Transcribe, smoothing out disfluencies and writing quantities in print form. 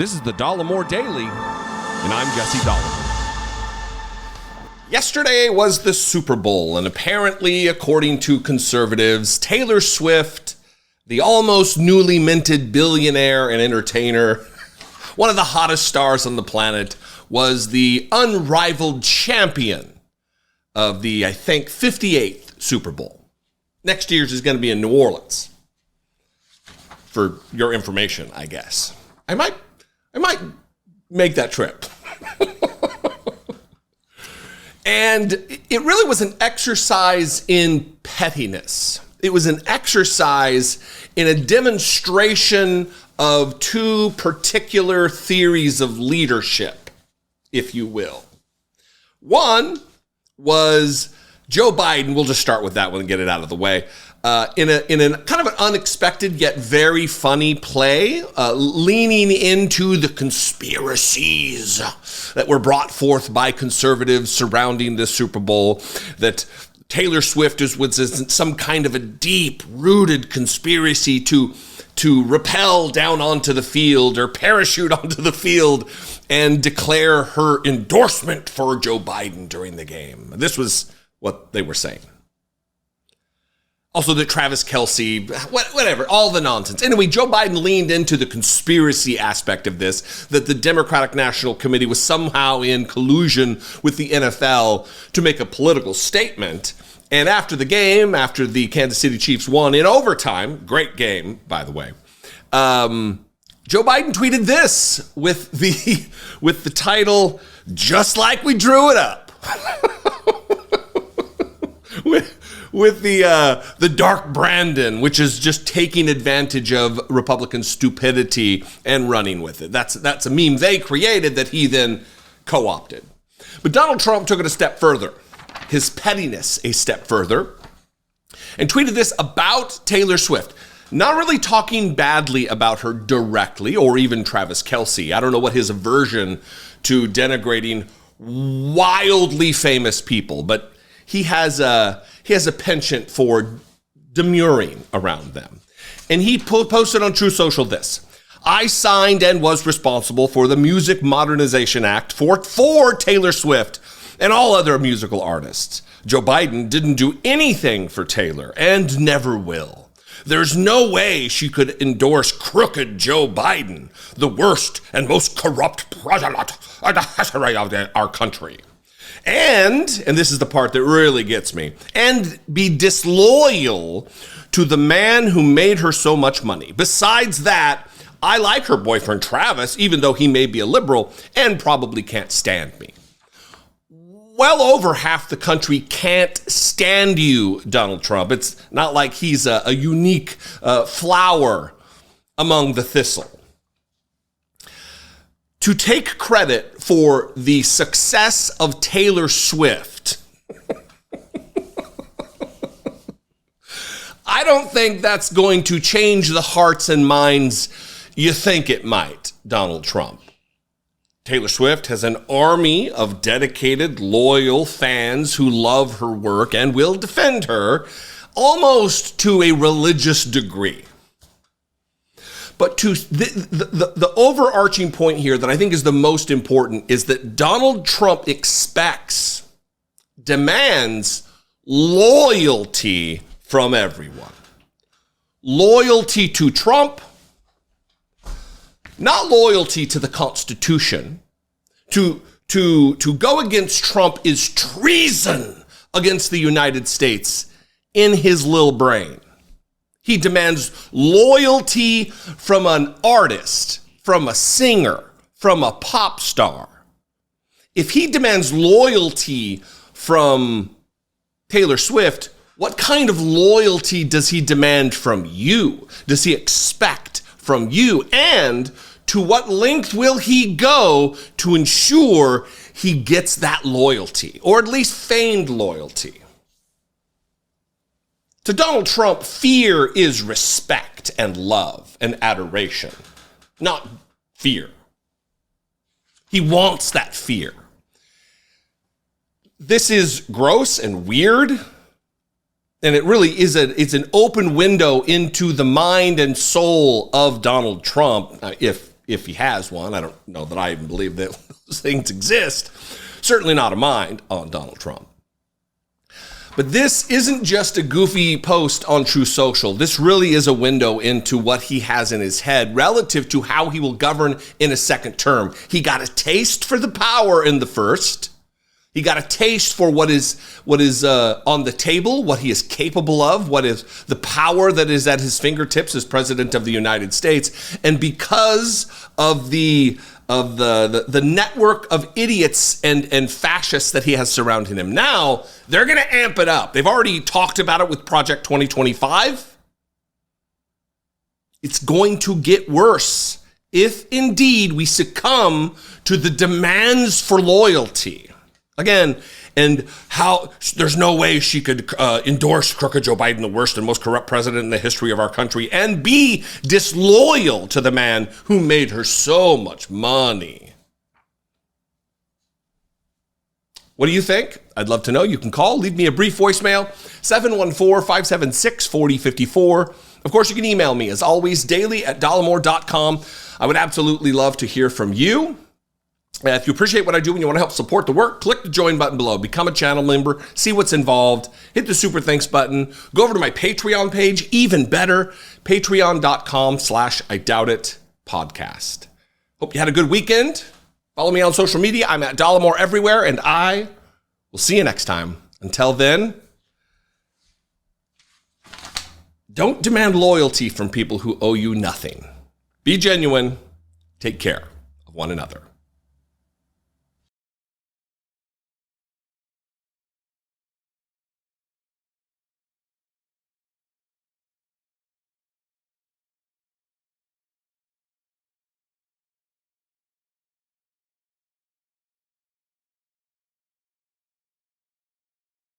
This is the Dollemore Daily, and I'm Jesse Dollemore. Yesterday was the Super Bowl, and apparently, according to conservatives, Taylor Swift, the almost newly minted billionaire and entertainer, one of the hottest stars on the planet, was the unrivaled champion of the, I think, 58th Super Bowl. Next year's is going to be in New Orleans. For your information, I guess. I might make that trip. And it really was an exercise in pettiness. It was an exercise in a demonstration of two particular theories of leadership, if you will. One was Joe Biden. We'll just start with that one and get it out of the way. In a kind of an unexpected yet very funny play, leaning into the conspiracies that were brought forth by conservatives surrounding the Super Bowl, that Taylor Swift was some kind of a deep-rooted conspiracy to rappel down onto the field or parachute onto the field and declare her endorsement for Joe Biden during the game. This was what they were saying. Also, that Travis Kelce, whatever, all the nonsense. Anyway, Joe Biden leaned into the conspiracy aspect of this, that the Democratic National Committee was somehow in collusion with the NFL to make a political statement. And after the game, after the Kansas City Chiefs won in overtime, great game, by the way, Joe Biden tweeted this with the title, "Just like we drew it up." with the dark Brandon, which is just taking advantage of Republican stupidity and running with it. That's a meme they created that he then co-opted. But Donald Trump took it a step further, his pettiness a step further, and tweeted this about Taylor Swift. Not really talking badly about her directly, or even Travis Kelce. I don't know what his aversion to denigrating wildly famous people, but he has a penchant for demurring around them. And he posted on True Social this: "I signed and was responsible for the Music Modernization Act for Taylor Swift and all other musical artists. Joe Biden didn't do anything for Taylor and never will. There's no way she could endorse crooked Joe Biden, the worst and most corrupt president in the history of our country. And this is the part that really gets me, and be disloyal to the man who made her so much money. Besides that, I like her boyfriend Travis, even though he may be a liberal and probably can't stand me." Well over half the country can't stand you, Donald Trump. It's not like he's a unique flower among the thistle. To take credit for the success of Taylor Swift, I don't think that's going to change the hearts and minds you think it might, Donald Trump. Taylor Swift has an army of dedicated, loyal fans who love her work and will defend her almost to a religious degree. But to the overarching point here that I think is the most important is that Donald Trump demands loyalty from everyone. Loyalty to Trump, not loyalty to the Constitution. To go against Trump is treason against the United States in his little brain. He demands loyalty from an artist, from a singer, from a pop star. If he demands loyalty from Taylor Swift, what kind of loyalty does he demand from you? Does he expect from you? And to what length will he go to ensure he gets that loyalty, or at least feigned loyalty? To Donald Trump, fear is respect and love and adoration, not fear. He wants that fear. This is gross and weird, and it really is it's an open window into the mind and soul of Donald Trump, if if he has one. I don't know that I even believe that those things exist. Certainly not a mind on Donald Trump. But this isn't just a goofy post on True Social. This really is a window into what he has in his head relative to how he will govern in a second term. He got a taste for the power in the first. He got a taste for what is on the table, what he is capable of, what is the power that is at his fingertips as president of the United States. And because of the network of idiots and fascists that he has surrounding him now, they're going to amp it up. They've already talked about it with Project 2025. It's going to get worse if indeed we succumb to the demands for loyalty. Again, and how there's no way she could endorse crooked Joe Biden, the worst and most corrupt president in the history of our country, and be disloyal to the man who made her so much money. What do you think? I'd love to know. You can call, leave me a brief voicemail, 714-576-4054. Of course, you can email me, as always, daily@dollemore.com. I would absolutely love to hear from you. If you appreciate what I do and you want to help support the work, click the join button below. Become a channel member. See what's involved. Hit the super thanks button. Go over to my Patreon page. Even better, patreon.com/IDoubtIt podcast. Hope you had a good weekend. Follow me on social media. I'm at Dollemore everywhere, and I will see you next time. Until then, don't demand loyalty from people who owe you nothing. Be genuine. Take care of one another.